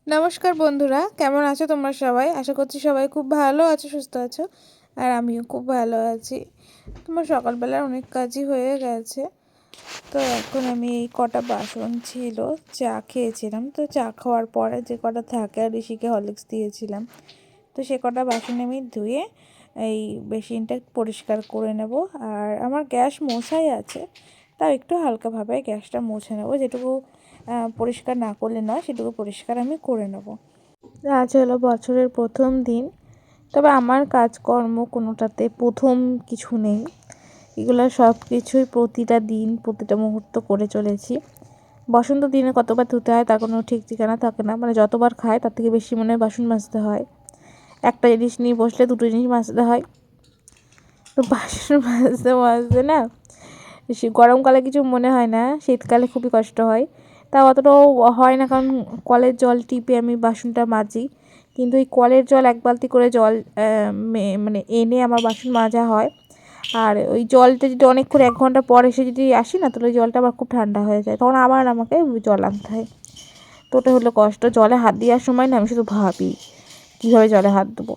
নমস্কার বন্ধুরা, কেমন আছো তোমরা সবাই? আশা করছি সবাই খুব ভালো আছো, সুস্থ আছো। আর আমিও খুব ভালো আছি। তোমার সকালবেলার অনেক কাজই হয়ে গেছে। তো এখন আমি এই কটা বাসন ছিল, চা খেয়েছিলাম, তো চা খাওয়ার পরে যে কটা থাকে আর ঋষিকে হরলিক্স দিয়েছিলাম, তো সে কটা বাসন আমি ধুয়ে এই বেসিনটা পরিষ্কার করে নেব। আর আমার গ্যাস মোছাই আছে, তাও একটু হালকাভাবে গ্যাসটা মুছে নেবো, যেটুকু পরিষ্কার না করলে নয় সেটুকু পরিষ্কার আমি করে নেব। আজ হলো বছরের প্রথম দিন, তবে আমার কাজকর্ম কোনোটাতে প্রথম কিছু নেই। এগুলো সব কিছুই প্রতিটা দিন প্রতিটা মুহূর্ত করে চলেছি। বসন্ত দিনে কতবার ধুতে হয় তার কোনো ঠিক ঠিকানা থাকে না, মানে যতবার খায় তার থেকে বেশি মনে হয় বাসন মাজতে হয়। একটা জিনিস নিয়ে বসলে দুটো জিনিস মাজতে হয়। তো বাসন মাজতে মাজতে না, সে গরমকালে কিছু মনে হয় না, শীতকালে খুবই কষ্ট হয়। তা অতটাও হয় না, কারণ কলের জল টিপে আমি বাসনটা মাজি। কিন্তু এই কলের জল এক বালতি করে জল মানে এনে আমার বাসন মাজা হয়। আর ওই জলটা যদি অনেকক্ষণ 1 ঘন্টা পর এসে যদি আসি না, তাহলে ওই জলটা আবার খুব ঠান্ডা হয়ে যায়, তখন আবার আমাকে জল আনতে হয়। তো ওটা হলো কষ্ট। জলে হাত দেওয়ার সময় না আমি শুধু ভাবি কীভাবে জলে হাত দেবো।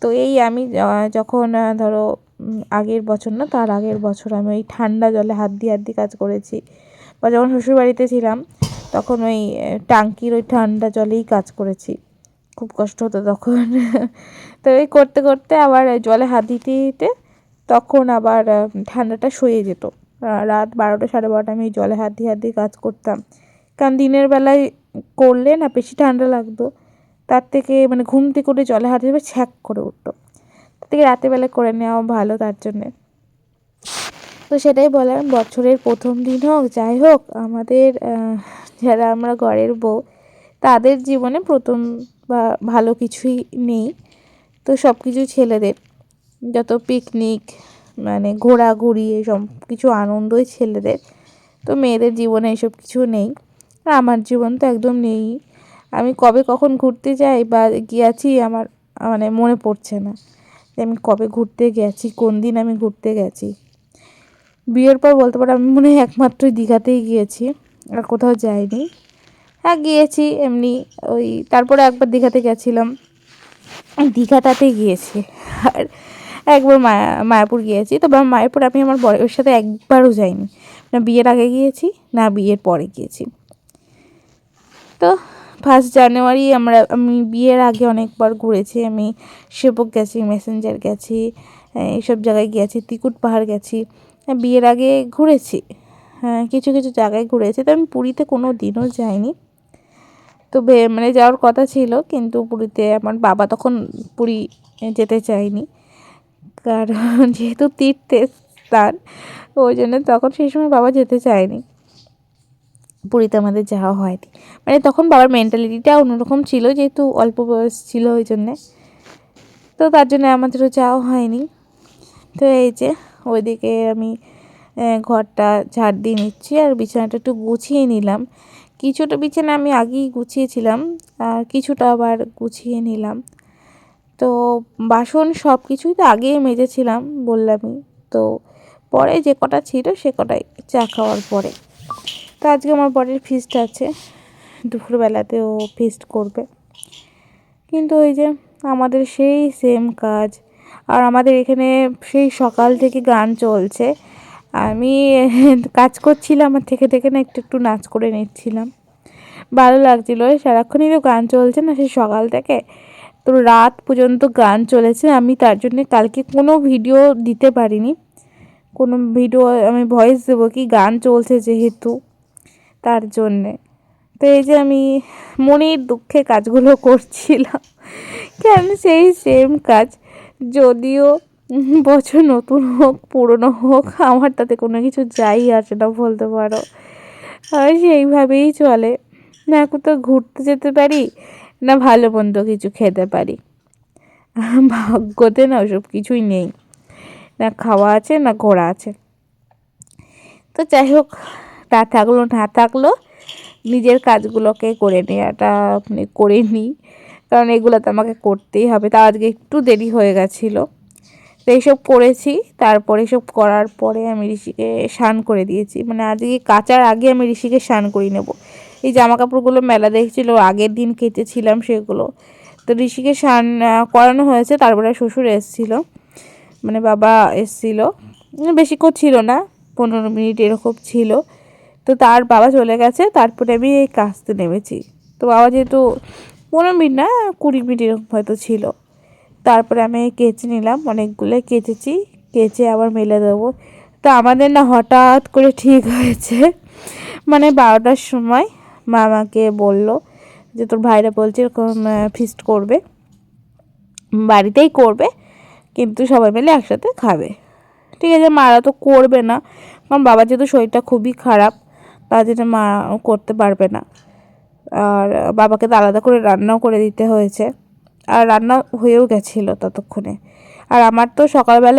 তো এই আমি যখন ধরো আগের বছর না তার আগের বছর আমি ওই ঠান্ডা জলে হাত দিয়ে কাজ করেছি। বা যখন শ্বশুরবাড়িতে ছিলাম তখন ওই টাঙ্কির ওই ঠান্ডা জলেই কাজ করেছি, খুব কষ্ট হতো তখন। তো এই করতে করতে আবার জলে হাত দিতে দিতে তখন আবার ঠান্ডাটা সয়ে যেত। রাত 12টা 12:30 আমি জলে হাত দিয়ে কাজ করতাম, কারণ দিনের বেলায় করলে না বেশি ঠান্ডা লাগতো। তার থেকে মানে ঘুম থেকে উঠে জলে হাত দিলে ছ্যাঁক করে উঠতো, তার থেকে রাতেরবেলা করে নেওয়া ভালো তার জন্যে। তো সেটাই বললাম, বছরের প্রথম দিন হোক যাই হোক, আমাদের যারা আমরা ঘরের বউ তাদের জীবনে প্রথম বা ভালো কিছুই নেই। তো সব কিছুই ছেলেদের, যত পিকনিক মানে ঘোরাঘুরি এসব কিছু আনন্দই ছেলেদের। তো মেয়েদের জীবনে এসব কিছু নেই, আর আমার জীবন তো একদম নেই। আমি কবে কখন ঘুরতে যাই বা গিয়েছি আমার মানে মনে পড়ছে না যে আমি কবে ঘুরতে গেছি, কোন দিন আমি ঘুরতে গেছি। বিয়ের পর বলতে পারো আমি মনে হয় একমাত্র দীঘাতেই গিয়েছি, আর কোথাও যাইনি। হ্যাঁ গিয়েছি এমনি, ওই তারপরে একবার দীঘাতে গেছিলাম, দীঘাটাতেই গিয়েছি। আর একবার মায়াপুর গিয়েছি, তবে মায়াপুর আমি আমার বরের সাথে একবারও যাইনি, না বিয়ের আগে গিয়েছি না বিয়ের পরে গিয়েছি। তো 1 জানুয়ারি আমি বিয়ের আগে অনেকবার ঘুরেছি। আমি সেবক গেছি, মেসেঞ্জার গেছি, এইসব জায়গায় গেছি, তিকুট পাহাড় গেছি। বিয়ের আগে ঘুরেছি, হ্যাঁ কিছু কিছু জায়গায় ঘুরেছি। তো আমি পুরীতে কোনো দিনও যাইনি, তবে মানে যাওয়ার কথা ছিল, কিন্তু পুরীতে আমার বাবা তখন পুরী যেতে চায়নি, কারণ যেহেতু তীর্থের স্থান, ওই জন্য তখন সেই সময় বাবা যেতে চায়নি, পুরীতে আমাদের যাওয়া হয়নি। মানে তখন বাবার মেন্টালিটিটা অন্যরকম ছিল, যেহেতু অল্প বয়স ছিল ওই জন্যে, তো তার জন্য আমাদেরও যাওয়া হয়নি। তো এই যে ওইদিকে আমি ঘরটা ঝাড় দিয়ে নিচ্ছি, আর বিছানাটা একটু গুছিয়ে নিলাম। কিছুটা বিছানা আমি আগেই গুছিয়েছিলাম, আর কিছুটা আবার গুছিয়ে নিলাম। তো বাসন সব কিছুই তো আগেই মেজেছিলাম বললামই, তো পরে যে কটা ছিল সে কটাই চা খাওয়ার পরে। তো আজকে আমার বরের ফিস্ট আছে, দুপুরবেলাতেও ফিস্ট করবে। কিন্তু ওই যে আমাদের সেই সেম কাজ, আর আমাদের এখানে সেই সকাল থেকে গান চলছে। আমি কাজ করছিলাম আর থেকে থেকে না একটু একটু নাচ করে নিচ্ছিলাম, ভালো লাগছিলো। সারাক্ষণই তো গান চলছে না সেই সকাল থেকে, তো রাত পর্যন্ত গান চলেছে। আমি তার জন্যে কালকে কোনো ভিডিও দিতে পারিনি, কোনো ভিডিও আমি ভয়েস দেবো কি, গান চলছে যেহেতু, তার জন্যে। তো এই যে আমি মনের দুঃখে কাজগুলো করছিলাম, কেন সেই সেম কাজ, যদিও বছর নতুন হোক পুরনো হোক আমার তাতে কোনো কিছু যাই আসে না বলতে পারো। আর সেইভাবেই চলে, না কোথাও ঘুরতে যেতে পারি, না ভালো মন্দ কিছু খেতে পারি। ভাগ্যতে না ওসব কিছুই নেই, না খাওয়া আছে না ঘোরা আছে। তো যাই হোক, তা থাকলো না থাকলো, নিজের কাজগুলোকে করে নেওয়াটা আপনি করে নিই, কারণ এগুলো তো আমাকে করতেই হবে। তা আজকে একটু দেরি হয়ে গেছিলো, তো এইসব করেছি। তারপরে এসব করার পরে আমি ঋষিকে স্নান করে দিয়েছি, মানে আজকে কাচার আগে আমি ঋষিকে স্নান করিয়ে নেব। এই জামা কাপড়গুলো মেলা দেখছিল, আগের দিন কেচেছিলাম সেগুলো। তো ঋষিকে স্নান করানো হয়েছে, তারপরে শ্বশুর এসেছিলো, মানে বাবা এসেছিলো, বেশিক্ষণ ছিল না, 15 মিনিট এরকম ছিল। তো তার বাবা চলে গেছে, তারপরে আমি এই কাচতে নেমেছি। তো বাবা যেহেতু 15 মিনিট না, 20 মিনিট এরকম হয়তো ছিল। তারপরে আমি কেচে নিলাম, অনেকগুলো কেচেছি, কেচে আবার মেলে দেবো। তো আমাদের না হঠাৎ করে ঠিক হয়েছে, মানে 12টার সময় মা আমাকে বললো যে তোর ভাইরা বলছে এরকম ফিস্ট করবে, বাড়িতেই করবে, কিন্তু সবাই মিলে একসাথে খাবে। ঠিক আছে, মারা তো করবে না, কারণ বাবার যেহেতু শরীরটা খুবই খারাপ, তার জন্য মা করতে পারবে না। আর বাবাকে তো আলাদা করে রান্নাও করে দিতে হয়েছে, আর রান্না হয়েও গেছিলো ততক্ষণে। আর আমার তো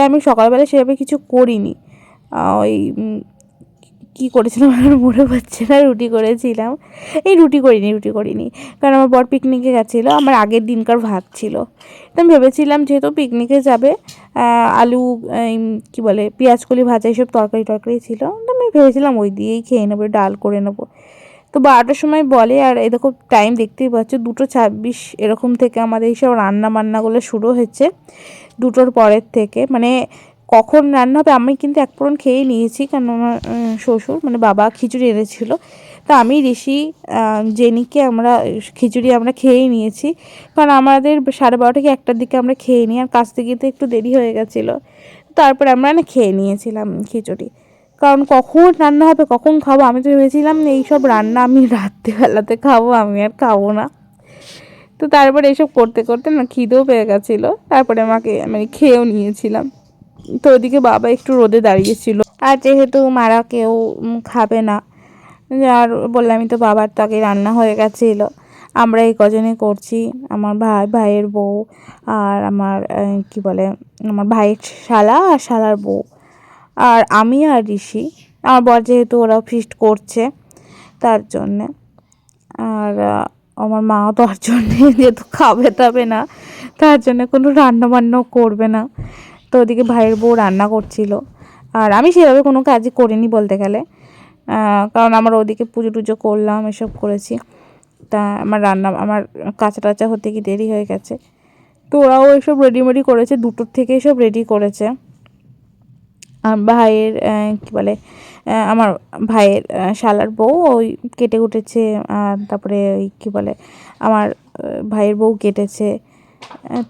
আমি সকালবেলা সেভাবে কিছু করিনি, ওই কী করেছিলাম আমার মনে পড়ছে না, রুটি করেছিলাম, রুটি করিনি, কারণ আমার বর পিকনিকে গেছিলো, আমার আগের দিনকার ভাত ছিল। তো আমি ভেবেছিলাম যেহেতু পিকনিকে যাবে, আলু কী বলে পেঁয়াজকলি ভাজা এইসব তরকারি ছিল, তো আমি ভেবেছিলাম ওই দিয়েই খেয়ে নেবো, ডাল করে নেবো। তো 12টার সময় বলে, আর এরকম টাইম দেখতেই পাচ্ছ 2:26 এরকম থেকে আমাদের এইসব বান্নাগুলো শুরু হয়েছে, 2টোর পরের থেকে। মানে কখন রান্না হবে আমি কিন্তু এক ফোঁড়ন খেয়েই নিয়েছি, কারণ আমার শ্বশুর মানে বাবা খিচুড়ি এনেছিল। তো আমি ঋষি জেনিকে খিচুড়ি আমরা খেয়েই নিয়েছি, কারণ আমাদের 12:30 কি 1টার দিকে আমরা খেয়ে নিই, আর কাছতে গিয়ে একটু দেরি হয়ে গেছিলো। তারপরে আমরা না খেয়ে নিয়েছিলাম খিচুড়ি, কারণ কখন রান্না হবে কখন খাবো, আমি তো ভেবেছিলাম এইসব রান্না আমি রাত্রিবেলাতে খাবো, আমি আর খাবো না। তো তারপরে এইসব করতে করতে না খিদেও পেয়ে গেছিলো, তারপরে আমাকে মানে খেয়েও নিয়েছিলাম। তো ওদিকে বাবা একটু রোদে দাঁড়িয়েছিল, আর যেহেতু মারা কেউ খাবে না, আর বললামই তো বাবার তো আগে রান্না হয়ে গেছিলো, আমরা এই কজনই করছি, আমার ভাইয়ের বউ, আর আমার কি বলে আমার ভাইয়ের শালা আর শালার বউ, আর আমি আর ঋষি, আমার বর যেহেতু ওরাও ফিস্ট করছে তার জন্যে, আর আমার মাও তার জন্যে যেহেতু খাবে না, তার জন্য কোনো রান্নাবান্নাও করবে না। তো ওদিকে ভাইয়ের বউ রান্না করছিল, আর আমি সেভাবে কোনো কাজই করিনি বলতে গেলে, কারণ আমার ওদিকে পুজো টুজো করলাম, এসব করেছি। তা আমার কাঁচা টাচা হতে কি দেরি হয়ে গেছে। তো ওরাও এসব রেডিমেডি করেছে, 2টোর থেকে এসব রেডি করেছে। ভাইয়ের কী বলে আমার ভাইয়ের শালার বউ ওই কেটে উঠেছে, তারপরে ওই কী বলে আমার ভাইয়ের বউ কেটেছে,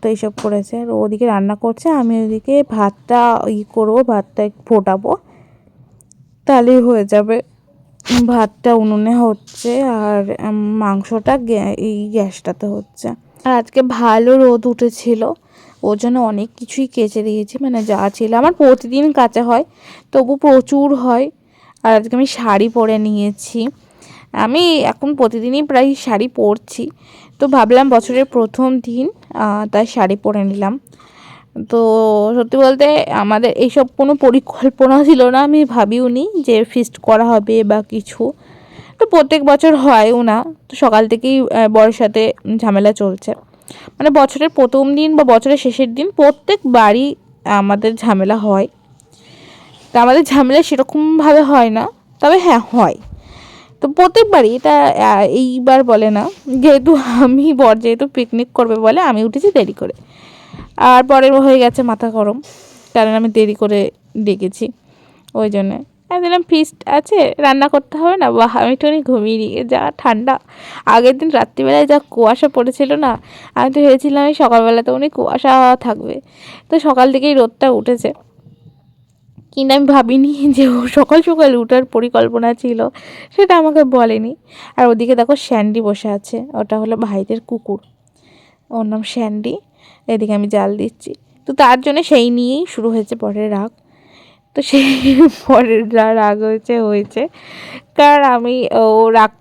তো এইসব করেছে। আর ওদিকে রান্না করছে, আমি ওদিকে ভাতটা করবো, ভাতটা ফোটাবো, তাহলেই হয়ে যাবে। ভাতটা উনুনে হচ্ছে, আর মাংসটা এই গ্যাসটাতে হচ্ছে। আর আজকে ভালো রোদ উঠেছিল, ওর জন্য অনেক কিছুই কেচে দিয়েছি, মানে যা ছিল আমার প্রতিদিন কাচা হয়, তবু প্রচুর হয়। আর আজকে আমি শাড়ি পরে নিয়েছি, আমি এখন প্রতিদিনই প্রায় শাড়ি পরছি, তো ভাবলাম বছরের প্রথম দিন তাই শাড়ি পরে নিলাম। তো সত্যি বলতে আমাদের এইসব কোনো পরিকল্পনা ছিল না, আমি ভাবিও নি যে ফিস্ট করা হবে বা কিছু। তো প্রত্যেক বছর হয়ও না, তো সকাল থেকেই বরের সাথে ঝামেলা চলছে, মানে বছরের প্রথম দিন বা বছরের শেষের দিন প্রত্যেকবারই আমাদের ঝামেলা হয়। তা আমাদের ঝামেলা সেরকমভাবে হয় না, তবে হ্যাঁ হয়। তো প্রত্যেকবারই এটা এইবার বলে না, যেহেতু যেহেতু পিকনিক করবে বলে আমি উঠেছি দেরি করে, আর পরের হয়ে গেছে মাথা গরম, কারণ আমি দেরি করে ডেকেছি, ওই জন্যে আমি দিলাম ফিস্ট আছে, রান্না করতে হবে না, বা আমি একটুখানি ঘুমিয়ে নিই, যা ঠান্ডা। আগের দিন রাত্রিবেলায় যা কুয়াশা পড়েছিল না, আমি তো ভেবেছিলাম এই সকালবেলাতে উনি কুয়াশা থাকবে, তো সকাল থেকেই রোদটা উঠেছে, কিন্তু আমি ভাবিনি যে ও সকাল সকাল উঠার পরিকল্পনা ছিল, সেটা আমাকে বলেনি। আর ওদিকে দেখো স্যান্ডি বসে আছে, ওটা হলো ভাইদের কুকুর, ওর নাম স্যান্ডি। এদিকে আমি জাল দিচ্ছি, তো তার জন্য সেই নিয়েই শুরু হয়েছে পরের রাগ। তো সেই পরের যা রাগ হয়েছে, কারণ আমি ও রাগ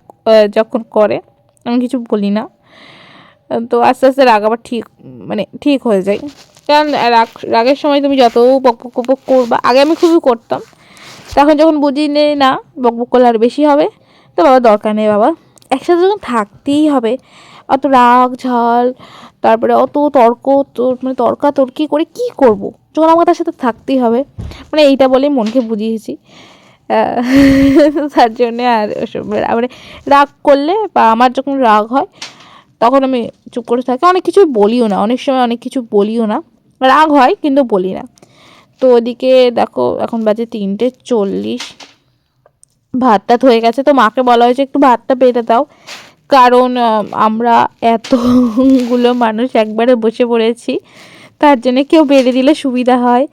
যখন করে আমি কিছু বলি না, তো আস্তে আস্তে রাগ আবার ঠিক হয়ে যায়, কারণ রাগের সময় তুমি যত বকবক করবা, আগে আমি খুবই করতাম, তখন যখন বুঝি না বকবক করলে আর বেশি হবে, তো বাবা দরকার নেই, বাবা একসাথে যখন থাকতেই হবে, অত রাগ ঝাল, তারপরে অত মানে তর্কাতর্কি করে কি করব, যখন আমার তার সাথে থাকতেই হবে, মানে এইটা বলে মনকে বুঝিয়েছি তার জন্যে আর ওসব মানে রাগ করলে বা আমার যখন রাগ হয় তখন আমি চুপ করে থাকি, অনেক কিছু বলিও না, অনেক সময় অনেক কিছু বলিও না, রাগ হয় কিন্তু বলি না। তো ওদিকে দেখো এখন বাজে 3:40, ভাত টাত হয়ে গেছে। তো মাকে বলা হয়েছে একটু ভাতটা বেড়ে দাও, কারণ আমরা এতগুলো মানুষ একবারে বসে পড়েছি, তার জন্য কেউ বেড়ে দিলে সুবিধা হয়,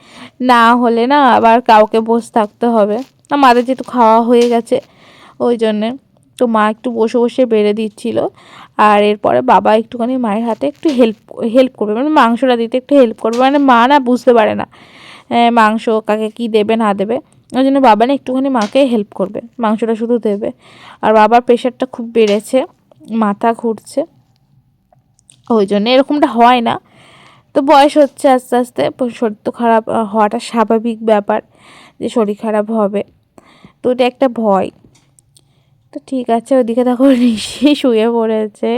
না হলে না আবার কাউকে বসে থাকতে হবে। আমাদের যেহেতু খাওয়া হয়ে গেছে ওই জন্যে তো মা একটু বসে বসে বেড়ে দিচ্ছিল। আর এরপরে বাবা একটুখানি মায়ের হাতে একটু হেল্প করবে, মানে মাংসটা দিতে একটু হেল্প করবে, মানে মা না বুঝতে পারে না মাংস কাকে কী দেবে না দেবে, ওই জন্য বাবা না একটুখানি মাকে হেল্প করবে, মাংসটা শুধু দেবে। আর বাবার প্রেশারটা খুব বেড়েছে, মাথা ঘুরছে, ওই জন্য এরকমটা হয় না। তো বয়স হচ্ছে আস্তে আস্তে, শরীর তো খারাপ হওয়াটা স্বাভাবিক ব্যাপার, যে শরীর খারাপ হবে, তো এটা একটা ভয়। তো ঠিক আছে, ওদিকে দেখো ঋষি শুয়ে পড়েছে।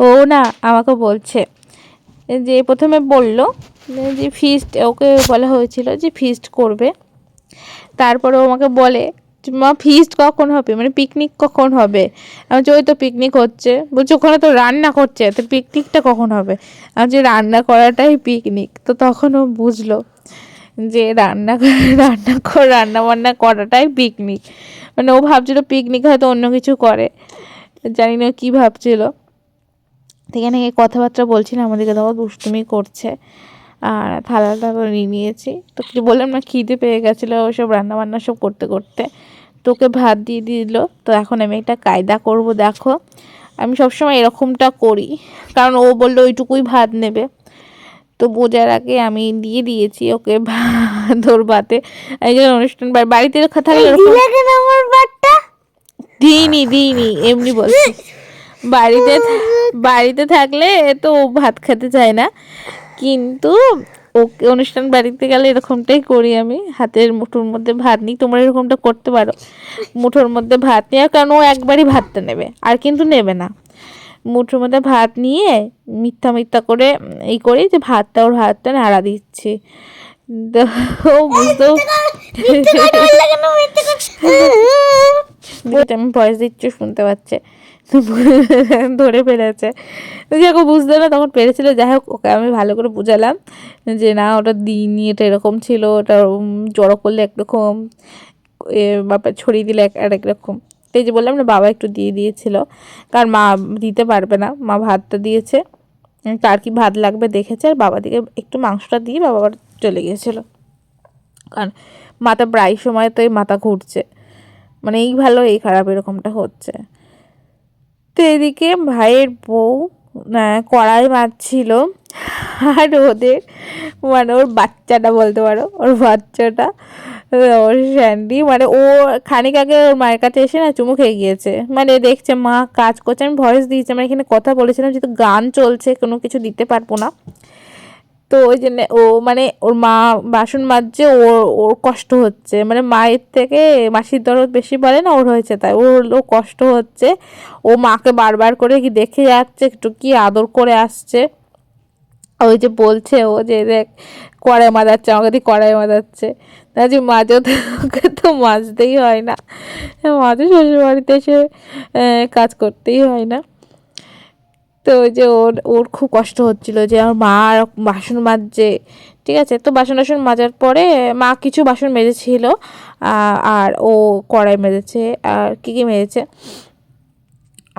ও না আমাকে বলছে, যে প্রথমে বলল যে ফিস্ট, ওকে বলা হয়েছিল যে ফিস্ট করবে, তারপরে ও আমাকে বলে মা ফিস্ট কখন হবে, মানে পিকনিক কখন হবে। আমি যে ওই তো পিকনিক হচ্ছে, বলছি ওখানে তো রান্না করছে, তো পিকনিকটা কখন হবে। আমি যে রান্না করাটাই পিকনিক। তো তখন ও বুঝলো যে রান্না বান্না করাটাই পিকনিক, মানে ও ভাবছিল পিকনিক হয়তো অন্য কিছু করে, জানি না কী ভাবছিল। এখানে কথাবার্তা বলছি না, আমাদেরকে দেখো দুষ্টুমি করছে। আর থালাটা নিয়ে নিয়েছি, তো কিছু বললাম না, খিদে পেয়ে গেছিলো ওসব রান্নাবান্না সব করতে করতে, তোকে ভাত দিয়ে দিল। তো এখন আমি একটা কায়দা করব, দেখো আমি সবসময় এরকমটা করি, কারণ ও বললো ওইটুকুই ভাত নেবে, তো বোঝার আগে আমি দিয়ে দিয়েছি ওকে ভাত, ওর ভাতে। এই যে অনুষ্ঠান বাড়িতে থাকলে আমার ভাতটা দিইনি এমনি বলছি, বাড়িতে বাড়িতে থাকলে তো ভাত খেতে চায় না, কিন্তু ওকে অনুষ্ঠান বাড়িতে গেলে এরকমটাই করি আমি, হাতের মুঠোর মধ্যে ভাত নিই। তোমরা এরকমটা করতে পারো, মুঠোর মধ্যে ভাত নিয়ে, কারণ ও একবারই ভাতটা নেবে আর কিন্তু নেবে না। মুঠোর মধ্যে ভাত নিয়ে মিথ্যা মিথ্যা করে এই করি যে ভাতটা, ওর হাতটা নাড়া দিচ্ছি, ও বুঝতেও আমি ভয়েস দিচ্ছি শুনতে পাচ্ছে, ধরে ফেলেছে। যখন বুঝতে না তখন পেরেছিল, যাই হোক ওকে আমি ভালো করে বুঝালাম যে না ওটা দিইনি, এটা এরকম ছিল, ওটা জড়ো করলে একরকম, বাবা ছড়িয়ে দিলে আরেক রকম। এই যে বললাম না বাবা একটু দিয়ে দিয়েছিল, কারণ মা দিতে পারবে না, মা ভাতটা দিয়েছে, কার কি ভাত লাগবে দেখেছে, আর বাবা দিকে একটু মাংসটা দিয়ে বাবা আবার চলে গিয়েছিলো, কারণ মাথা প্রায় সময় তো এই মাথা ঘুরছে, মানে এই ভালো এই খারাপ এরকমটা হচ্ছে। তো এদিকে ভাইয়ের বউ কড়াই মারছিল, আর ওদের মানে ওর বাচ্চাটা বলতে পারো, ওর বাচ্চাটা ওর স্যান্ডি, মানে ও খানিক আগে ওর মায়ের কাছে এসে না চুমু খেয়ে গিয়েছে, মানে দেখছে মা কাজ করছে, আমি ভয়েস দিয়েছি, মানে এখানে কথা বলেছিলাম যেহেতু গান চলছে কোনো কিছু দিতে পারবো না, তো ওই জন্য ও মানে ওর মা বাসন মাজছে, ওর কষ্ট হচ্ছে, মানে মায়ের থেকে মাসির দরদ বেশি বলে না, ওর হয়েছে তাই ওর কষ্ট হচ্ছে। ও মাকে বারবার করে কি দেখে যাচ্ছে, একটু কি আদর করে আসছে, ওই যে বলছে ও যে দেখ কড়াই মাজাচ্ছে, আমাকে দিয়ে কড়াই মাজাচ্ছে, তা যে মাজো, ওকে তো মাজতেই হয় না, মাঝে শ্বশুর বাড়িতে এসে কাজ করতেই হয় না। তো ওই যে ওর খুব কষ্ট হচ্ছিলো যে আমার মা বাসন মাজছে, ঠিক আছে। তো বাসন টাসন মাজার পরে মা কিছু বাসন মেজেছিল, আর ও কড়াই মেজেছে, আর কী মেজেছে,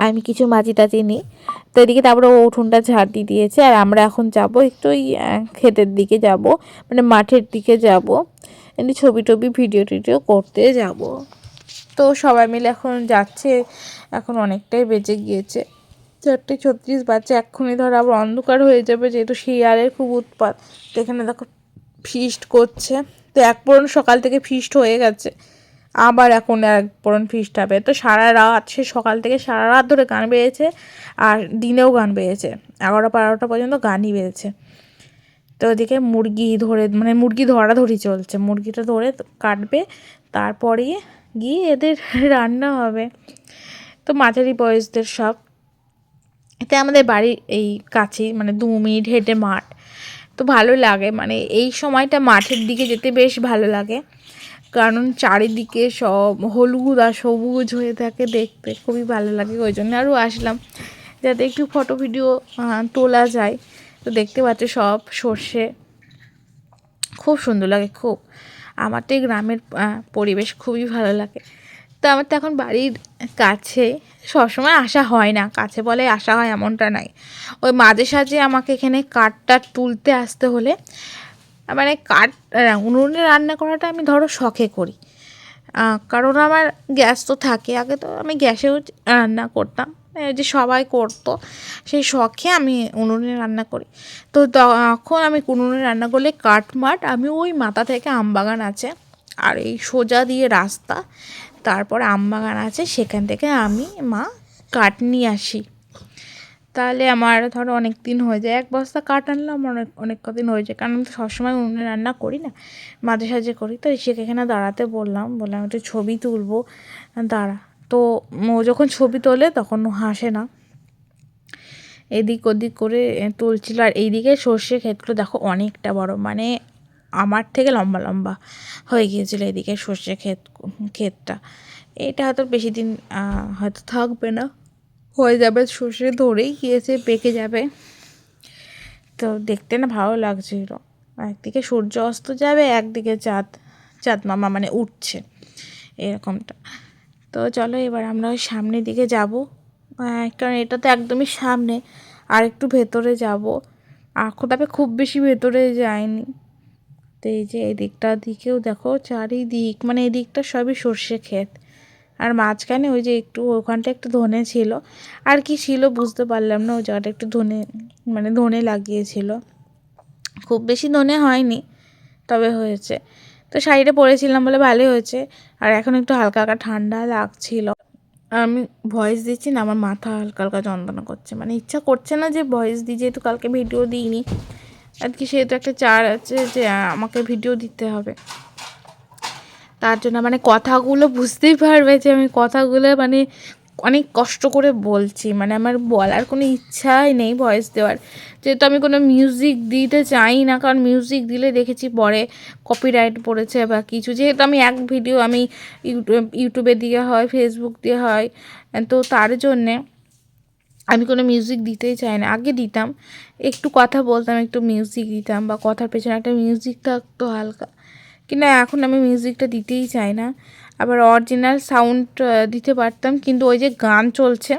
আমি কিছু মাজি টাজি নিই। তো এদিকে তারপরে ও উঠোনটা ঝাড় দিয়ে দিয়েছে, আর আমরা এখন যাব একটু ওই ক্ষেতের দিকে যাব, মানে মাঠের দিকে যাব, এমনি ছবি টবি ভিডিও টিডিও করতে যাব। তো সবাই মিলে এখন যাচ্ছে, এখন অনেকটাই বেজে গিয়েছে, 4:36 বাজে, এক্ষুনি ধর আবার অন্ধকার হয়ে যাবে, যেহেতু শিয়ালের খুব উৎপাত। তো এখানে দেখো ফিস্ট করছে, তো এক পরন সকাল থেকে ফিস্ট হয়ে গেছে, আবার এখন এক পরন ফিস্ট হবে। তো সারা রাত, সে সকাল থেকে সারা রাত ধরে গান বেজেছে, আর দিনেও গান বেজেছে, 11টা 12টা পর্যন্ত গানই বেজেছে। তো ওদিকে মুরগি ধরে, মানে মুরগি ধরাধরি চলছে, মুরগিটা ধরে কাটবে, তারপরে গিয়ে এদের রান্না হবে। তো মাঝারি বয়সদের সব, এতে আমাদের বাড়ির এই কাছেই, মানে 2 মিনিট হেঁটে মাঠ, তো ভালো লাগে, মানে এই সময়টা মাঠের দিকে যেতে বেশ ভালো লাগে। কারণ চারিদিকে সব হলুদ আর সবুজ হয়ে থাকে, দেখতে খুবই ভালো লাগে। ওই জন্য আরও আসলাম যাতে একটু ফটো ভিডিও তোলা যায়। তো দেখতে পাচ্ছ সব সর্ষে, খুব সুন্দর লাগে খুব। আমার তো এই গ্রামের পরিবেশ খুবই ভালো লাগে। তো আমার তো এখন বাড়ির কাছে সবসময় আসা হয় না, কাছে বলে আসা হয় এমনটা নাই, ওই মাঝে সাঝে আমাকে এখানে কাঠটা তুলতে আসতে হলে, মানে কাঠ উনুনে রান্না করাটা আমি ধরো শখে করি, কারণ আমার গ্যাস তো থাকে, আগে তো আমি গ্যাসেও রান্না করতাম, যে সবাই করতো সেই শখে আমি উনুনে রান্না করি। তো তখন আমি উনুনে রান্না করলে কাঠমাট আমি ওই মাথা থেকে আমবাগান আছে আর এই সোজা দিয়ে রাস্তা, তারপর আমবাগান আছে, সেখান থেকে আমি মা কাঠ নিয়ে আসি। তাহলে আমার ধরো অনেক দিন হয়ে যায়, এক বস্তা কাঠ আনলে আমার অনেক কদিন হয়ে যায়, কারণ আমি তো সবসময় উনুনে রান্না করি না, মাঝে সাঝে করি। তো সেখানে দাঁড়াতে বললাম একটু ছবি তুলবো, দাঁড়া। তো ও যখন ছবি তোলে তখন ও হাসে না, এদিক ওদিক করে তুলছিল। আর এইদিকে সর্ষে ক্ষেতগুলো দেখো অনেকটা বড়, মানে আমার থেকে লম্বা লম্বা হয়ে গিয়েছিলো এদিকে সর্ষে ক্ষেতটা। এটা হয়তো বেশি দিন হয়তো থাকবে না, হয়ে যাবে, সর্ষে ধরেই গিয়েছে, পেকে যাবে। তো দেখতে না ভালো লাগছিল, একদিকে সূর্য অস্ত যাবে, একদিকে চাঁদ মামা মানে উঠছে এরকমটা। তো চলো এবার আমরা ওই সামনের দিকে যাব, কারণ এটা তো একদমই সামনে, আর একটু ভেতরে যাব। তবে খুব বেশি ভেতরে যায়নি। তো এই যে এই দিকেও দেখো চারিদিক, মানে এই দিকটা সবই সর্ষে ক্ষেত, আর মাঝখানে ওই যে একটু ওখানটা একটু ধনে ছিল, আর কি ছিল বুঝতে পারলাম না, ওই জায়গাটা একটু ধনে লাগিয়েছিল, খুব বেশি ধনে হয়নি তবে হয়েছে। তো শাড়িটা পরেছিলাম বলে ভালোই হয়েছে। আর এখন একটু হালকা হালকা ঠান্ডা লাগছিল। আমি ভয়েস দিচ্ছি না, আমার মাথা হালকা হালকা যন্ত্রণা করছে, মানে ইচ্ছা করছে না যে ভয়েস দিই, যেহেতু কালকে ভিডিও দিইনি আর কি, সেহেতু একটা চার আছে যে আমাকে ভিডিও দিতে হবে, তার জন্য মানে কথাগুলো বুঝতেই পারবে যে আমি কথাগুলো মানে অনেক কষ্ট করে বলছি, মানে আমার বলার কোনো ইচ্ছাই নেই ভয়েস দেওয়ার, যেহেতু আমি কোনো মিউজিক দিতে চাই না, কারণ মিউজিক দিলে দেখেছি পরে কপিরাইট পড়েছে বা কিছু, যেহেতু আমি এক ভিডিও আমি ইউটিউবে দিয়ে হয়, ফেসবুক দিয়ে হয়, তো তার জন্যে আমি কোনো মিউজিক দিতেই চাই না। আগে দিতাম, একটু কথা বলতাম, একটু মিউজিক দিতাম, বা কথার পেছনে একটা মিউজিক থাকতো হালকা, কিন্তু এখন আমি মিউজিকটা দিতেই চাই না। আবার অরিজিনাল সাউন্ড দিতে পারতাম, কিন্তু ওই যে গান চলছে,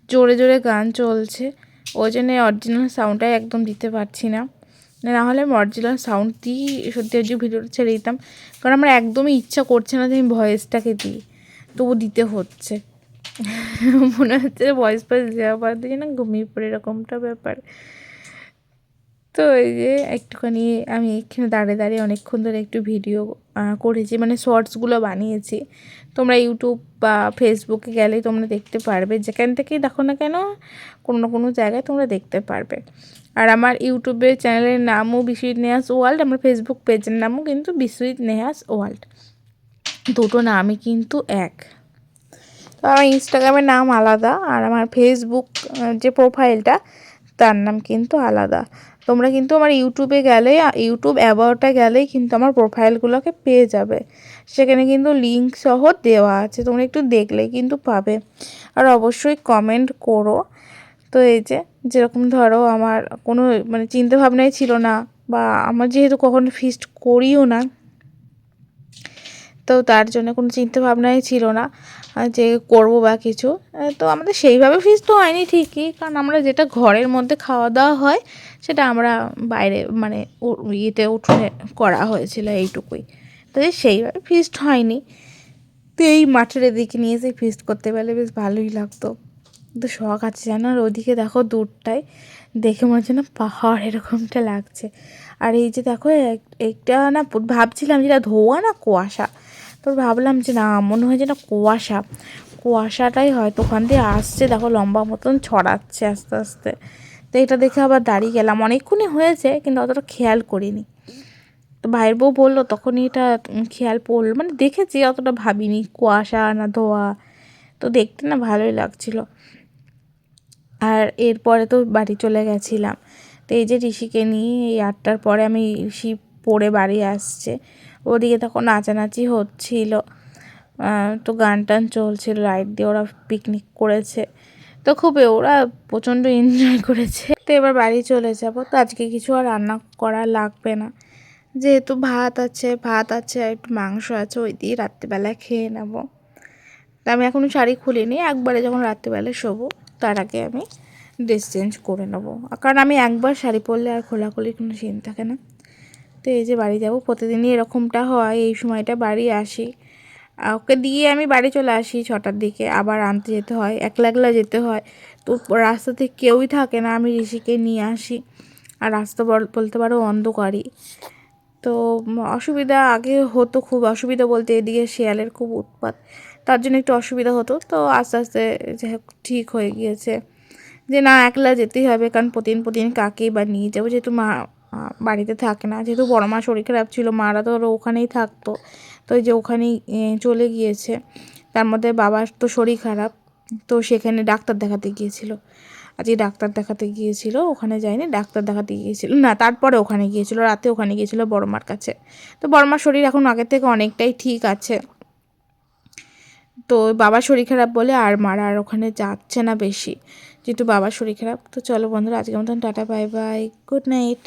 জোরে জোরে গান চলছে, ওই জন্য অরিজিনাল সাউন্ডটাই একদম দিতে পারছি না, নাহলে আমি অরিজিনাল সাউন্ড দিই সত্যি যে ভিডিওটা ছেড়ে দিতাম, কারণ আমার একদমই ইচ্ছা করছে না যে আমি ভয়েসটাকে দিই, তবু দিতে হচ্ছে। মনে হচ্ছে ভয়েস দেওয়া বাদ দিয়ে না ঘুমিয়ে পড়ে, এরকমটা ব্যাপার। তো এই যে একটুখানি আমি এখানে দাঁড়িয়ে দাঁড়িয়ে অনেকক্ষণ ধরে একটু ভিডিও করেছি, মানে শর্টসগুলো বানিয়েছি। তোমরা ইউটিউব বা ফেসবুকে গেলে তোমরা দেখতে পারবে, যেখান থেকেই দেখো না কেন কোনো না কোনো জায়গায় তোমরা দেখতে পারবে। আর আমার ইউটিউবের চ্যানেলের নামও বিশ্বজিৎ নেহাস ওয়ার্ল্ড, আমার ফেসবুক পেজের নামও কিন্তু বিশ্বজিৎ নেহাস ওয়ার্ল্ড, দুটো নামই কিন্তু এক। তো আমার ইনস্টাগ্রামের নাম আলাদা, আর আমার ফেসবুক যে প্রোফাইলটা তার নাম কিন্তু আলাদা। তোমরা কিন্তু আমার ইউটিউবে গেলে, ইউটিউব অ্যাবাউটে গেলেই কিন্তু আমার প্রোফাইলগুলোকে পেয়ে যাবে, সেখানে কিন্তু লিঙ্ক সহ দেওয়া আছে, তোমরা একটু দেখলেই কিন্তু পাবে। আর অবশ্যই কমেন্ট করো। তো এই যে যেরকম ধরো আমার কোনো মানে চিন্তাভাবনাই ছিল না, বা আমার যেহেতু কখনো ফিস্ট করিও না, তো তার জন্য কোনো চিন্তাভাবনাই ছিল না যে করব বা কিছু। তো আমাদের সেইভাবে ফিস্ট তো হয়নি ঠিকই, কারণ আমরা যেটা ঘরের মধ্যে খাওয়া দাওয়া হয় সেটা আমরা বাইরে মানে ইয়েতে উঠোনে করা হয়েছিল, এইটুকুই। তো সেইভাবে ফিস্ট হয়নি। তো এই মাঠের এদিকে নিয়ে এসে ফিস্ট করতে পারলে বেশ ভালোই লাগতো। তো শখ আছে জানো, আর ওদিকে দেখো দূরটায় দেখে মনে হচ্ছে না পাহাড় এরকমটা লাগছে। আর এই যে দেখো একটা না ভাবছিলাম যেটা ধোঁয়া না কুয়াশা, তো ভাবলাম যে না মনে হয় যে না কুয়াশাটাই হয়তো ওখান দিয়ে আসছে, দেখো লম্বা মতন ছড়াচ্ছে আস্তে আস্তে। তো এটা দেখে আবার দাঁড়িয়ে গেলাম, অনেকক্ষণই হয়েছে কিন্তু অতটা খেয়াল করিনি। তো ভাইয়ের বউ বললো তখনই এটা খেয়াল পড়লো, মানে দেখেছি অতটা ভাবিনি কুয়াশা না ধোঁয়া। তো দেখতে না ভালোই লাগছিলো। আর এরপরে তো বাড়ি চলে গেছিলাম। তো এই যে ঋষিকে নিয়ে এই 8টার পরে আমি ঋষি পড়ে বাড়ি আসছে, ওদিকে তখন নাচানাচি হচ্ছিল, তো গান টান চলছিল, লাইট দিয়ে ওরা পিকনিক করেছে, তো ওরা প্রচণ্ড এনজয় করেছে। তো এবার বাড়ি চলে যাব। তো আজকে কিছু আর রান্না করা লাগবে না, যেহেতু ভাত আছে আর একটু মাংস আছে, ওই দিয়ে রাত্রিবেলায় খেয়ে নেব। তা আমি এখনও শাড়ি খুলিনি, একবারে যখন রাত্রিবেলায় শোবো তার আগে আমি ড্রেস চেঞ্জ করে নেবো, কারণ আমি একবার শাড়ি পরলে আর খোলাখুলির কোনো সিন থাকে না। তো এই যে বাড়ি যাব, প্রতিদিনই এরকমটা হয়, এই সময়টা বাড়ি আসি, ওকে দিয়ে আমি বাড়ি চলে আসি 6টার দিকে, আবার আনতে যেতে হয়, একলা একলা যেতে হয়, তো রাস্তাতে কেউই থাকে না, আমি ঋষিকে নিয়ে আসি, আর রাস্তা বলতে পারো অন্ধকারই। তো অসুবিধা আগে হতো, খুব অসুবিধা বলতে এদিকে শেয়ালের খুব উৎপাত, তার জন্য একটু অসুবিধা হতো। তো আস্তে আস্তে যাই হোক ঠিক হয়ে গিয়েছে যে না, একলা যেতেই হবে, কারণ প্রতিদিন কাকেই বা নিয়ে যাবো, যেহেতু মা বাড়িতে থাকে না, যেহেতু বড় মা শরীর খারাপ ছিল, মারা তো ওখানেই থাকতো, তো এই যে ওখানেই চলে গিয়েছে। তার মধ্যে বাবার তো শরীর খারাপ, তো সেখানে ডাক্তার দেখাতে গিয়েছিল, আজকে ডাক্তার দেখাতে গিয়েছিল, ওখানে যায়নি, ডাক্তার দেখাতে গিয়েছিল না, তারপরে ওখানে গিয়েছিল, রাতে ওখানে গিয়েছিল বড়মার কাছে। তো বড়মার শরীর এখন আগের থেকে অনেকটাই ঠিক আছে, তো বাবার শরীর খারাপ বলে আর মারা আর ওখানে যাচ্ছে না বেশি, যেহেতু বাবার শরীর খারাপ। তো চলো বন্ধুরা, আজকের মতন tata, bye bye, good night.